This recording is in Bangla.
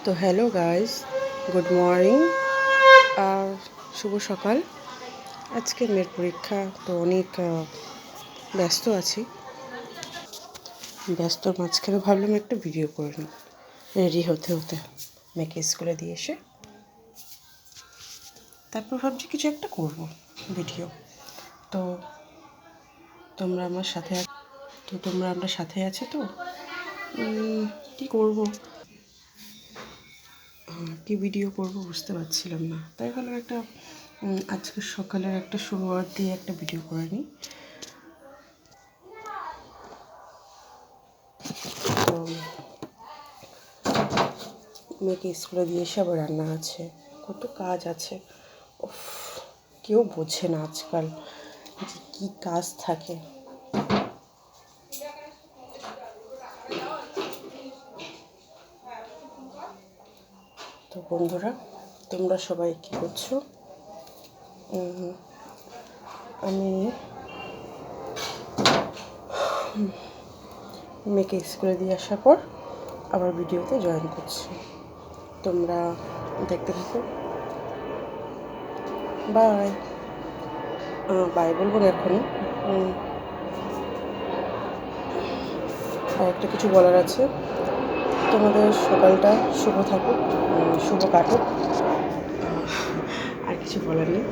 তো হ্যালো গাইস, গুড মর্নিং আর শুভ সকাল। আজকে মেয়ের পরীক্ষা, তো অনেক ব্যস্ত আছি। ব্যস্তর মাঝখানে ভাবলাম একটা ভিডিও করে নিই রেডি হতে হতে মেয়েকে স্কুলে দিয়ে এসে। তারপর ভাবছি কিছু একটা করব ভিডিও। তো তোমরা আমার সাথে আছো তো? কী করব, কী ভিডিও করব বুঝতে পারছিলাম না, তাই ভাবলাম একটা আজকে সকালের একটা শুরুয়াত দিয়ে একটা ভিডিও করে নিই। তো মেয়েকে স্কুলে দিয়ে এসে আবার রান্না আছে, কত কাজ আছে। উফ, কেউ বোঝে না আজকাল যে কী কাজ থাকে। তো বন্ধুরা, তোমরা সবাই কী করছো? আমি মেয়েকে স্কুলে দিয়ে আসার পর আবার ভিডিওতে জয়েন করছি, তোমরা দেখতে থাকো। বাই। বাই বলবো না এখনই, আর একটা কিছু বলার আছে। তোমাদের সকালটা শুভ থাকুক, শুভ কাটুক, আর কিছু বলার নেই।